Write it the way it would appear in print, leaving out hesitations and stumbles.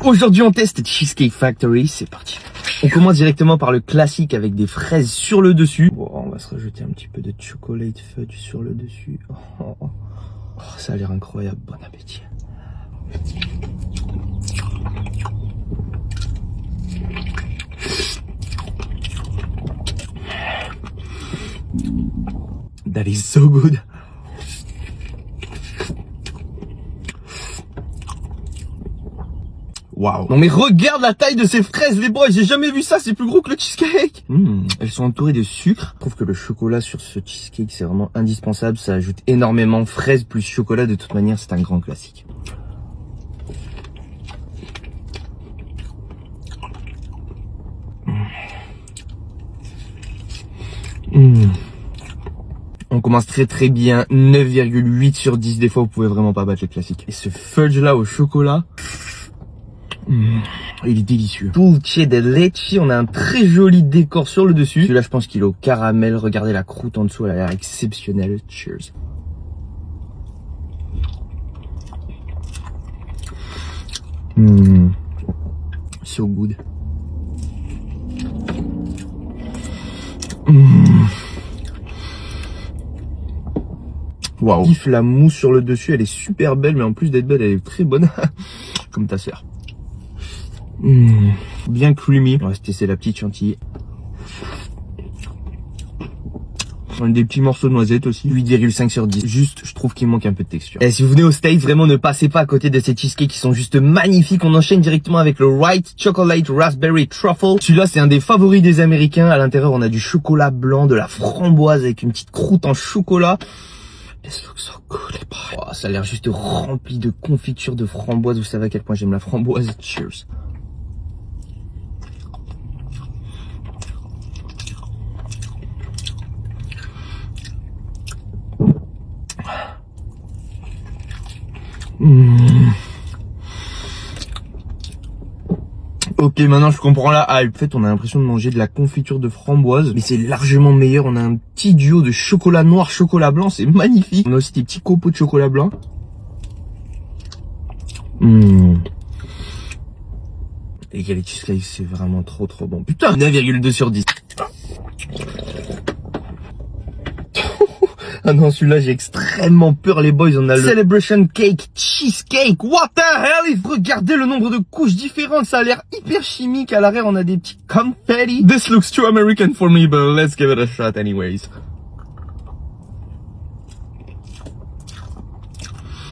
Aujourd'hui on teste Cheesecake Factory, c'est parti. On commence directement par le classique avec des fraises sur le dessus. Bon, on va se rajouter un petit peu de chocolate fudge sur le dessus. Oh, ça a l'air incroyable, bon appétit. That is so good. Waouh. Non mais regarde la taille de ces fraises les boys, j'ai jamais vu ça, c'est plus gros que le cheesecake. Elles sont entourées de sucre. Je trouve que le chocolat sur ce cheesecake c'est vraiment indispensable, ça ajoute énormément. Fraises plus chocolat, de toute manière c'est un grand classique. On commence très bien, 9,8 sur 10, des fois vous pouvez vraiment pas battre les classiques. Et ce fudge là au chocolat, il est délicieux. Dulce de leche, on a un très joli décor sur le dessus. Celui-là je pense qu'il est au caramel, regardez la croûte en dessous, elle a l'air exceptionnelle. Cheers. So good. Waouh. Kiffe la mousse sur le dessus, elle est super belle, mais en plus d'être belle, elle est très bonne. Comme ta sœur. Bien creamy. On va se tester la petite chantilly. On a des petits morceaux de noisettes aussi. 8,5 sur 10. Juste, je trouve qu'il manque un peu de texture. Et si vous venez aux States, vraiment ne passez pas à côté de ces cheesecakes qui sont juste magnifiques. On enchaîne directement avec le White Chocolate Raspberry Truffle. Celui-là, c'est un des favoris des Américains. À l'intérieur, on a du chocolat blanc, de la framboise avec une petite croûte en chocolat. This looks so good, les boys. Oh, ça a l'air juste rempli de confiture de framboise. Vous savez à quel point j'aime la framboise. Cheers. Ok, maintenant je comprends la hype. En fait, on a l'impression de manger de la confiture de framboise, mais c'est largement meilleur. On a un petit duo de chocolat noir, chocolat blanc, c'est magnifique. On a aussi des petits copeaux de chocolat blanc. Et les cheesecakes, c'est vraiment trop bon. Putain, 9,2 sur 10. Ah non, celui-là, j'ai extrêmement peur, les boys. On a le Celebration Cake Cheesecake. What the hell? Regardez le nombre de couches différentes. Ça a l'air hyper chimique. À l'arrière, on a des petits confetti. This looks too American for me, but let's give it a shot anyways.